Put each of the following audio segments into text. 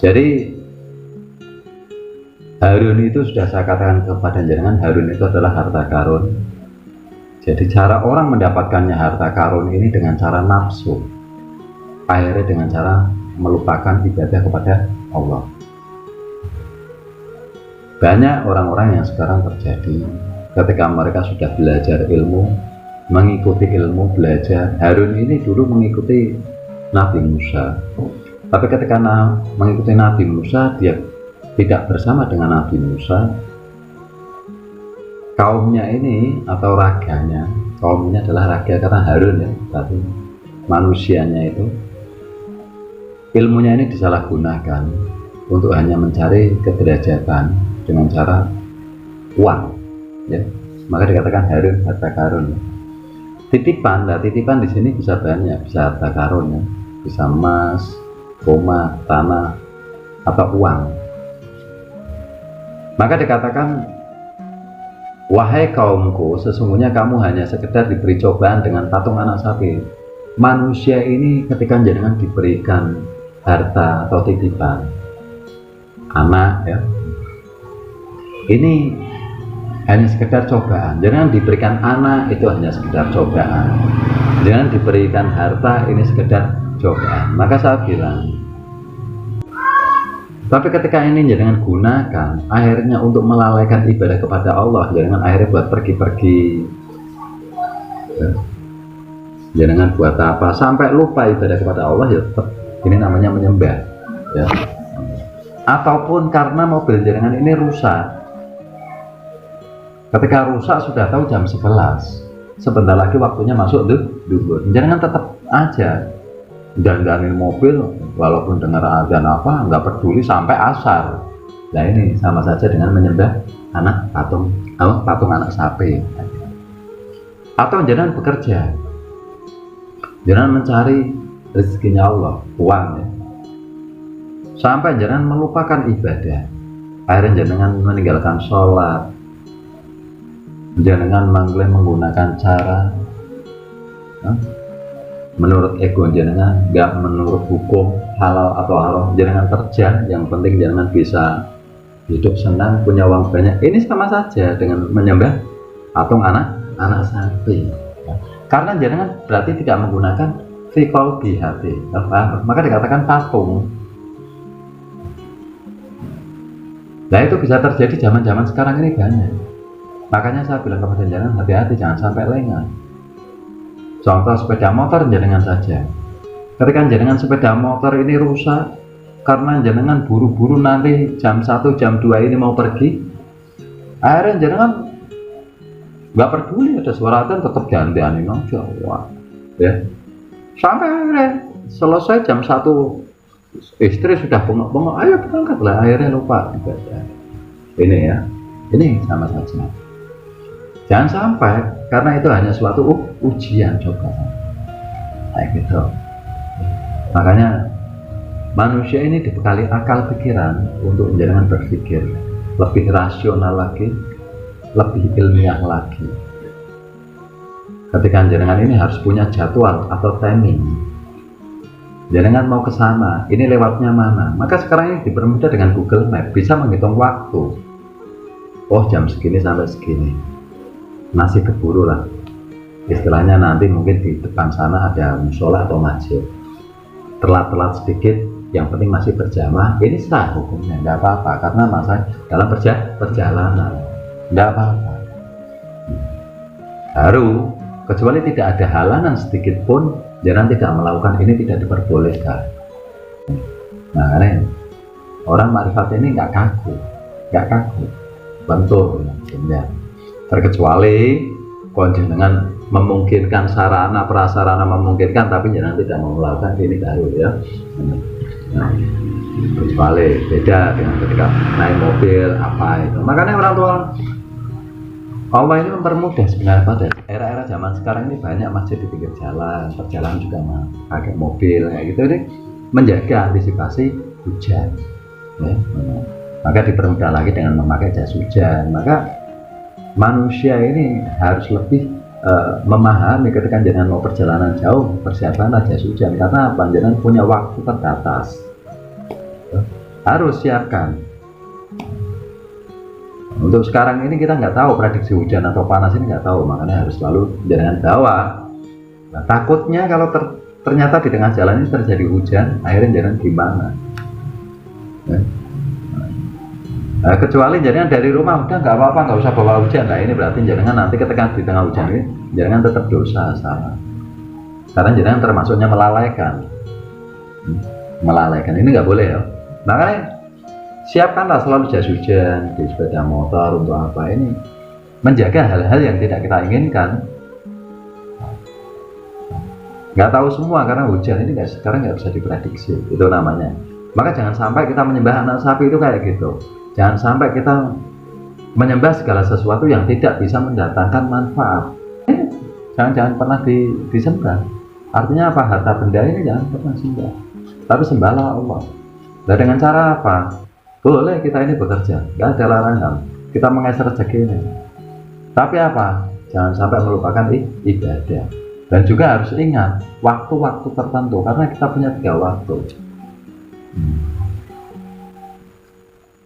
Jadi Harun itu sudah saya katakan kepada jenengan, Harun itu adalah harta karun. Jadi cara orang mendapatkannya harta karun ini dengan cara nafsu, akhirnya dengan cara melupakan ibadah kepada Allah. Banyak orang-orang yang sekarang terjadi ketika mereka sudah belajar ilmu, mengikuti ilmu, belajar. Harun ini dulu mengikuti Nabi Musa, tapi ketika mengikuti Nabi Musa, dia tidak bersama dengan Nabi Musa. Kaumnya ini atau raganya, kaumnya adalah raga karena Harun ya, tapi manusianya itu ilmunya ini disalahgunakan untuk hanya mencari kederajatan dengan cara uang ya. Maka dikatakan Harun harta karun. Titipan, nah titipan di sini bisa banyak, bisa harta karun ya, bisa emas, rumah, tanah, atau uang. Maka dikatakan, wahai kaumku, sesungguhnya kamu hanya sekedar diberi cobaan dengan patung anak sapi. Manusia ini ketika jenengan diberikan harta atau titipan anak ya, ini hanya sekedar cobaan. Jangan diberikan anak itu hanya sekedar cobaan. Jangan diberikan harta ini sekedar cobaan. Maka saya bilang, tapi ketika ini jangan gunakan akhirnya untuk melalaikan ibadah kepada Allah, jangan akhirnya buat pergi-pergi ya. Jangan buat apa sampai lupa ibadah kepada Allah ya, tetap ini namanya menyembah ya. Ataupun karena mobil jangan ini rusak. Ketika rusak sudah tahu jam 11, sebentar lagi waktunya masuk duhur, jangan tetap aja dandanin mobil walaupun dengar azan apa nggak peduli sampai asar. Nah ini sama saja dengan menyembah anak patung anak sapi. Atau jangan bekerja, jangan mencari rezekinya Allah, uang ya, sampai jangan melupakan ibadah. Akhirnya jangan meninggalkan sholat, jangan menggunakan cara menurut ego, jangan nggak menurut hukum halal atau haram. Jangan kerja, yang penting jangan bisa hidup senang, punya uang banyak. Ini sama saja dengan menyembah patung anak sapi. Karena jangan berarti tidak menggunakan fikol di hati, maka dikatakan patung. Nah itu bisa terjadi zaman-zaman sekarang ini banyak. Makanya saya bilang kepada jenengan, hati-hati jangan sampai lengah. Contoh sepeda motor jenengan saja. Ketika jenengan sepeda motor ini rusak karena jenengan buru-buru nanti jam 1 jam 2 ini mau pergi, akhirnya jenengan nggak peduli ada suara azan tetap gantianin aja ya. Sampai akhirnya selesai jam 1 istri sudah bengok-bengok, ayo berangkatlah, akhirnya lupa ibadah. Ini ya, ini sama saja. Jangan sampai, karena itu hanya suatu ujian, coba kayak gitu. Makanya manusia ini dibekali akal pikiran untuk jangan berpikir lebih rasional lagi, lebih ilmiah lagi. Ketika jenengan ini harus punya jadwal atau timing. Jenengan mau ke sana, ini lewatnya mana? Maka sekarang ini dipermudah dengan Google Map, bisa menghitung waktu. Oh jam segini sampai segini, masih keburu lah. Istilahnya nanti mungkin di depan sana ada musola atau masjid. Telat-telat sedikit, yang penting masih berjamaah. Ini sah hukumnya, tidak apa-apa, karena masa dalam perjalanan, tidak apa-apa. Baru kecuali tidak ada halangan sedikit pun, jangan tidak melakukan ini, tidak diperbolehkan. Nah karena orang makrifat ini nggak kaku, bentur ya. Terkecuali konjen dengan memungkinkan sarana prasarana memungkinkan, tapi jangan tidak mau melakukan ini baru ya. Nah, kecuali beda dengan ketika naik mobil apa itu. Makanya orang tua Allah ini mempermudah sebenarnya. Pada era-era zaman sekarang ini banyak masjid di pinggir jalan, perjalanan juga pakai mobil kayak gitu, ini menjaga antisipasi hujan ya. Maka dipermudah lagi dengan memakai jas hujan. Maka manusia ini harus lebih memahami ketika jangan mau perjalanan jauh, persiapan jas hujan. Karena jangan punya waktu terbatas. harus siapkan. Untuk sekarang ini kita nggak tahu prediksi hujan atau panas ini nggak tahu, makanya harus selalu jangan bawa. Nah, takutnya kalau ternyata di tengah jalan ini terjadi hujan, akhirnya jangan gimana? Nah, kecuali jangan dari rumah udah nggak apa-apa, nggak usah bawa hujan. Nah ini berarti jangan nanti ketika di tengah hujan ini jangan tetap dosa salah. Karena jangan termasuknya melalaikan. Melalaikan ini nggak boleh ya. Makanya siapkanlah selalu jas hujan di sepeda motor untuk apa ini? Menjaga hal-hal yang tidak kita inginkan. Nggak tahu semua karena hujan ini sekarang nggak bisa diprediksi, itu namanya. Maka jangan sampai kita menyembah anak sapi itu kayak gitu. Jangan sampai kita menyembah segala sesuatu yang tidak bisa mendatangkan manfaat. Jangan pernah disembah. Artinya apa? Harta benda ini jangan pernah sembah. Tapi sembahlah Allah. Dan dengan cara apa? Boleh kita ini bekerja, nggak ada larangan. Kita mengais rezeki ini. Tapi apa? Jangan sampai melupakan ibadah. Dan juga harus ingat waktu-waktu tertentu, karena kita punya 3 waktu.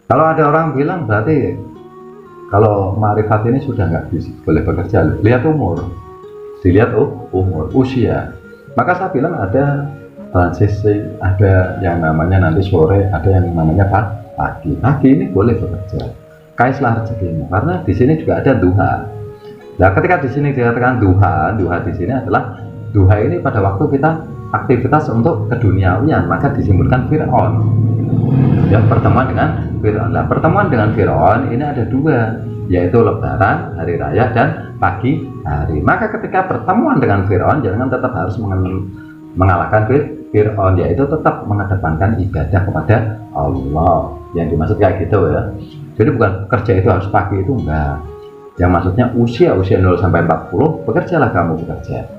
Kalau ada orang bilang berarti kalau ma'rifat ini sudah nggak boleh bekerja, lihat umur, dilihat umur, usia. Maka saya bilang ada transisi, ada yang namanya nanti sore, ada yang namanya pagi. Pagi ini boleh bekerja, kaislah rezekimu, karena di sini juga ada duha. Nah, ketika di sini dikatakan duha di sini adalah duha ini pada waktu kita aktivitas untuk keduniawian, maka disimbolkan Fir'aun. Ya, pertemuan dengan Fir'aun. Nah, pertemuan dengan Fir'aun ini ada 2, yaitu Lebaran, hari raya, dan pagi hari. Maka ketika pertemuan dengan Fir'aun, jangan tetap harus mengalahkan Fir'aun, yaitu tetap mengedepankan ibadah kepada Allah. Yang dimaksud kayak gitu ya. Jadi bukan kerja itu harus pagi, itu enggak. Yang maksudnya usia 0 sampai 40, bekerjalah kamu bekerja.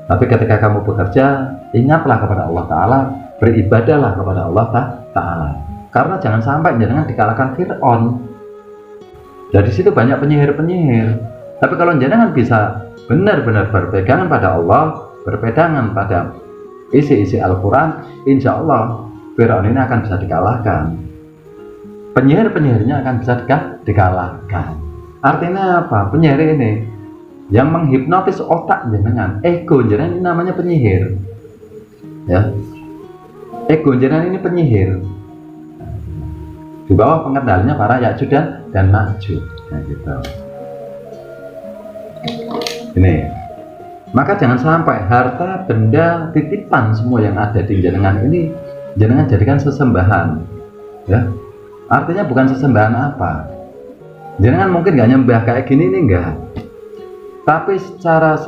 Tapi ketika kamu bekerja, ingatlah kepada Allah Ta'ala, beribadahlah kepada Allah Ta'ala. Karena jangan sampai jangan dikalahkan Fir'aun. Jadi situ banyak penyihir-penyihir. Tapi kalau jangan bisa benar-benar berpegangan pada Allah, berpegangan pada isi-isi Al-Quran, insya Allah Fir'aun ini akan bisa dikalahkan. Penyihir-penyihirnya akan bisa dikalahkan. Artinya apa? Penyihir ini yang menghipnotis otak jenengan, ego jenengan ini namanya penyihir. Ya, ego jenengan ini penyihir. Di bawah pengendalinya para Ya'juj dan Ma'juj. Nah, gitu. Ini. Maka jangan sampai harta benda titipan semua yang ada di jenengan ini jenengan jadikan sesembahan. Ya. Artinya bukan sesembahan apa? Jenengan mungkin nggak nyembah kayak gini nih enggak. Tapi secara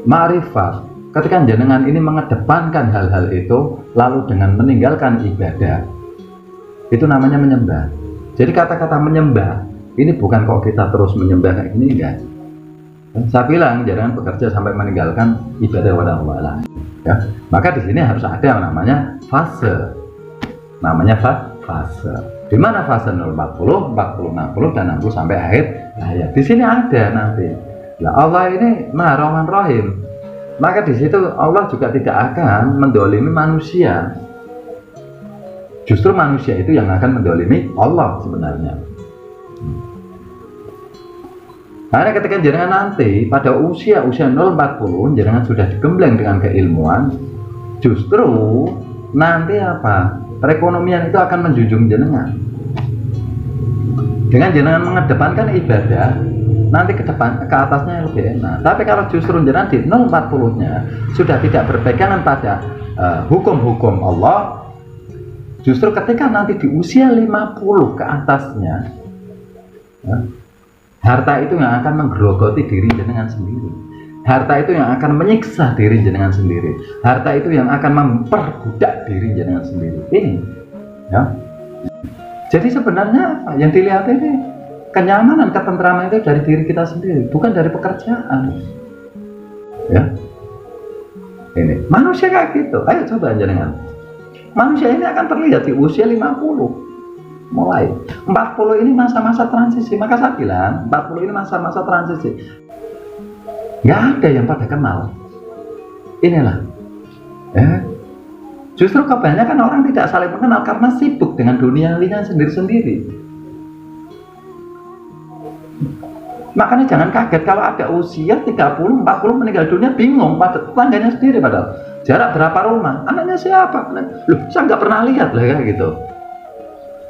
ma'rifat, ketika jenengan ini mengedepankan hal-hal itu lalu dengan meninggalkan ibadah, itu namanya menyembah. Jadi kata-kata menyembah ini bukan kok kita terus menyembah kayak gini enggak. Saya bilang jangan bekerja sampai meninggalkan ibadah kepada Allah lah. Ya. Maka di sini harus ada namanya fase. Namanya fase. Di mana fase 0, 40, 40, 60 dan 60 sampai akhir ayat. Di sini ada nanti. Nah, Allah ini Maha Rahman Rahim. Maka di situ Allah juga tidak akan mendolimi manusia. Justru manusia itu yang akan mendolimi Allah sebenarnya. Karena ketika jenengan nanti pada usia 0-40 jenengan sudah digembleng dengan keilmuan, justru nanti apa? Perekonomian itu akan menjunjung jenengan. Dengan jenengan mengedepankan ibadah, nanti ke atasnya lebih enak. Tapi kalau justru jenengan di 0-40-nya sudah tidak berpegangan pada hukum-hukum Allah, justru ketika nanti di usia 50 ke atasnya, harta itu yang akan menggerogoti diri jenengan sendiri. Harta itu yang akan menyiksa diri jenengan sendiri. Harta itu yang akan memperbudak diri jenengan sendiri. Ini, ya. Jadi sebenarnya yang dilihat ini kenyamanan, ketentraman itu dari diri kita sendiri, bukan dari pekerjaan. Ya. Ini manusia kayak gitu. Ayo coba jenengan. Manusia ini akan terlihat di usia 50. Mulai 40 ini masa-masa transisi. Maka saya bilang 40 ini masa-masa transisi. Nggak ada yang pada kenal. Inilah Justru kebanyakan orang tidak saling mengenal karena sibuk dengan duniawinya sendiri-sendiri. Makanya jangan kaget kalau ada usia 30, 40 meninggal dunia, bingung pada tetangganya sendiri, padahal jarak berapa rumah, anaknya siapa? Loh, saya nggak pernah lihat lah kayak gitu.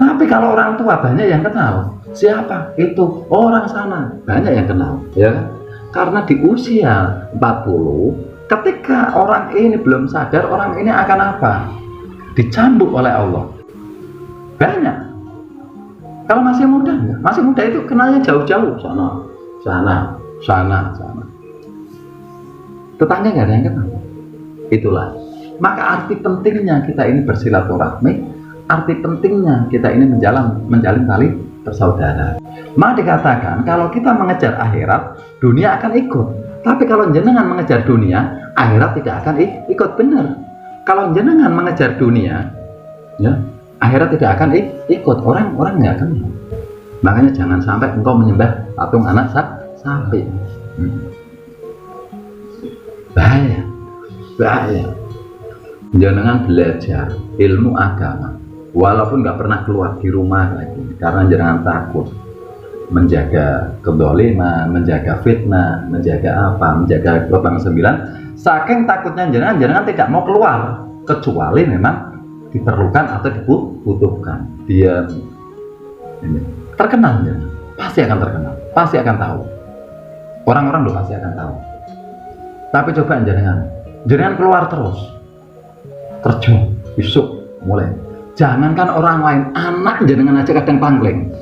Tapi kalau orang tua banyak yang kenal, siapa? Itu orang sana, banyak yang kenal, ya. Karena di usia 40, ketika orang ini belum sadar, orang ini akan apa? Dicambuk oleh Allah. Banyak. Kalau masih muda, masih muda itu kenalnya jauh-jauh, sana. Tetangga nggak ada yang kenal. Itulah. Maka arti pentingnya kita ini bersilaturahmi, arti pentingnya kita ini menjalin tali persaudaraan. Maka dikatakan kalau kita mengejar akhirat, dunia akan ikut. Tapi kalau jenengan mengejar dunia, akhirat tidak akan ikut, benar. Kalau jenengan mengejar dunia, ya, akhirat tidak akan ikut. Orang nggak kenal. Makanya jangan sampai engkau menyembah patung anak sapi. Bahaya. Jangan belajar ilmu agama, walaupun nggak pernah keluar di rumah lagi, karena jangan takut menjaga kedoliman, menjaga fitnah, menjaga lubang 9. Saking takutnya jangan tidak mau keluar, kecuali memang diperlukan atau dibutuhkan. Dia ini terkenal, ya. Pasti akan terkenal, pasti akan tahu. Orang-orang loh pasti akan tahu. Tapi coba jangan keluar terus, terjun, besok mulai. Jangankan orang lain, anak jenengan aja kadang pangling.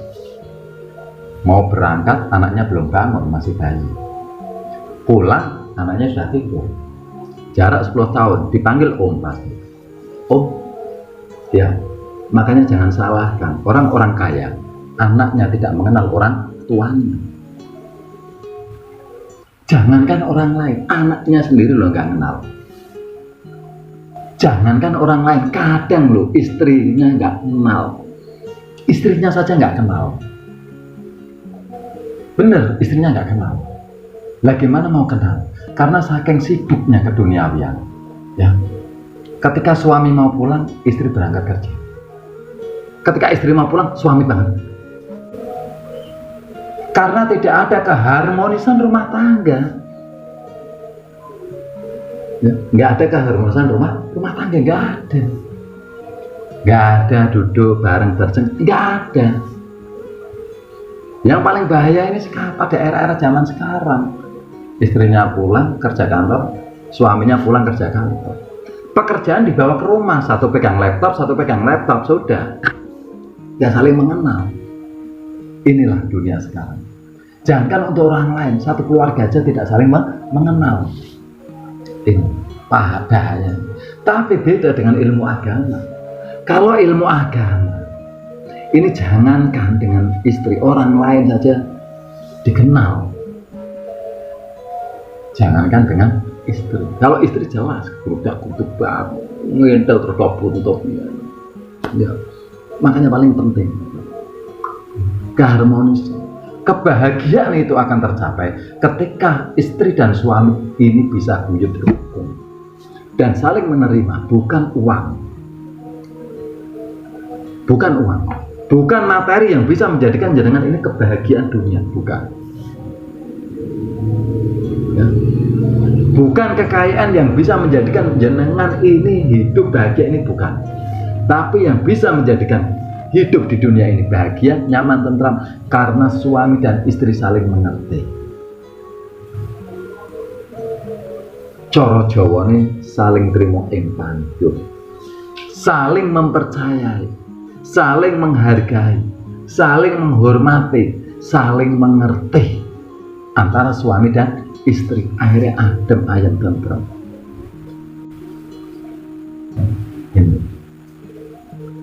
Mau berangkat, anaknya belum bangun, masih bayi. Pulang, anaknya sudah tidur. Jarak 10 tahun, dipanggil om pasti. Om, ya. Makanya jangan salahkan orang-orang kaya, anaknya tidak mengenal orang tuanya. Jangankan orang lain, anaknya sendiri loh nggak kenal. Jangankan orang lain, kadang loh istrinya nggak kenal. Istrinya saja nggak kenal. Bener, istrinya nggak kenal. Lah gimana mau kenal? Karena saking sibuknya keduniawian, ya. Ketika suami mau pulang, istri berangkat kerja. Ketika istri mau pulang, suami banget. Karena tidak ada keharmonisan rumah tangga. Ya, nggak ada keharmonisan rumah tangga, nggak ada duduk bareng bercengkrama, nggak ada. Yang paling bahaya ini pada era-era zaman sekarang, istrinya pulang kerja kantor, suaminya pulang kerja kantor, pekerjaan dibawa ke rumah, satu pegang laptop, sudah nggak saling mengenal. Inilah dunia sekarang. Jangankan untuk orang lain, satu keluarga aja tidak saling mengenal. Ini bahaya. Tapi beda dengan ilmu agama. Kalau ilmu agama, ini jangankan dengan istri, orang lain saja dikenal. Jangankan dengan istri. Kalau istri jelas, kutuk banget, ngintel terkop buntutnya. Ya, makanya paling penting keharmonisan. Kebahagiaan itu akan tercapai ketika istri dan suami ini bisa guyub rukun dan saling menerima, bukan uang, bukan materi yang bisa menjadikan jenengan ini kebahagiaan dunia, bukan. Ya. Bukan kekayaan yang bisa menjadikan jenengan ini hidup bahagia, ini bukan. Tapi yang bisa menjadikan hidup di dunia ini bahagia, nyaman, tentram, karena suami dan istri saling mengerti. Coro Jawa ini saling terima ing panjur, saling mempercayai, saling menghargai, saling menghormati, saling mengerti antara suami dan istri. Akhirnya adem ayem tentram. Ini.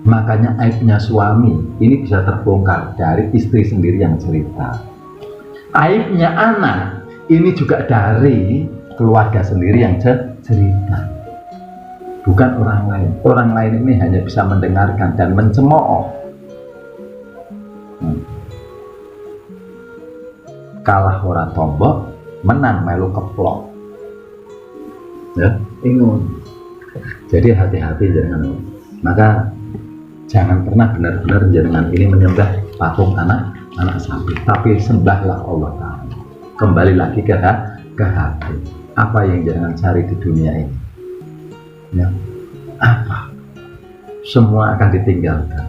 Makanya aibnya suami ini bisa terbongkar dari istri sendiri yang cerita. Aibnya anak ini juga dari keluarga sendiri yang cerita. Bukan orang lain. Orang lain ini hanya bisa mendengarkan dan mencemooh. Kalah ora tombok, menang melu keplok. Ya, ingun. Jadi hati-hati jangan. Maka jangan pernah benar-benar jenengan ini menyembah patung anak sapi, tapi sembahlah Allah Ta'ala. Kembali lagi ke hati. Apa yang jangan cari di dunia ini? Ya, apa? Semua akan ditinggalkan.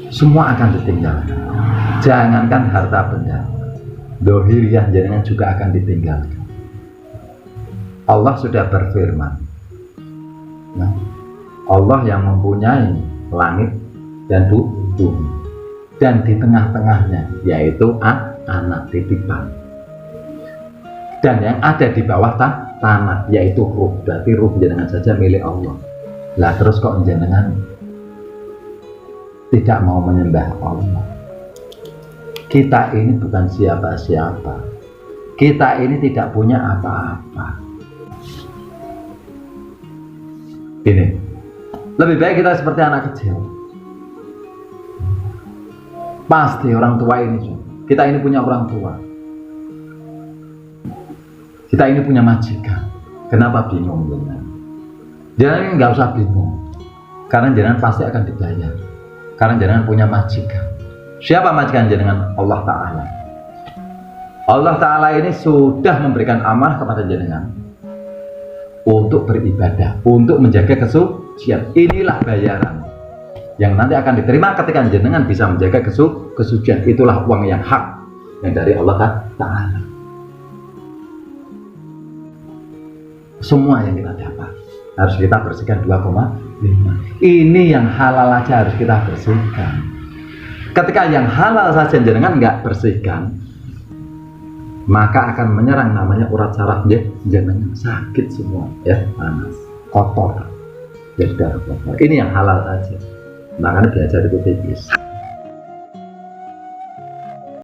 Semua akan ditinggalkan. Jangankan harta benda, dohiriyah jangan juga akan ditinggalkan. Allah sudah berfirman, nah, Allah yang mempunyai langit dan bumi, dan di tengah-tengahnya yaitu anak titipan, dan yang ada di bawah tanah yaitu ruh. Berarti ruh jenengan saja milik Allah. Lah terus kok jenengan tidak mau menyembah Allah? Kita ini bukan siapa-siapa. Kita ini tidak punya apa-apa. Gini, lebih baik kita seperti anak kecil. Pasti orang tua ini, kita ini punya orang tua. Kita ini punya majikan. Kenapa bingung jenengan? Jenengan nggak usah bingung, karena jenengan pasti akan dibayar. Karena jenengan punya majikan. Siapa majikan jenengan? Allah Ta'ala. Allah Ta'ala ini sudah memberikan amanah kepada jenengan untuk beribadah, untuk menjaga kesucian. Inilah bayaran yang nanti akan diterima ketika jenengan bisa menjaga kesucian. Itulah uang yang hak yang dari Allah Ta'ala. Semua yang kita dapat harus kita bersihkan 2,5. Ini yang halal aja harus kita bersihkan. Ketika yang halal saja jenengan nggak bersihkan, maka akan menyerang namanya urat saraf jenengan, sakit semua, ya, panas, kotor, jadi darah kotor. Ini yang halal saja. Makanya belajar itu tipis.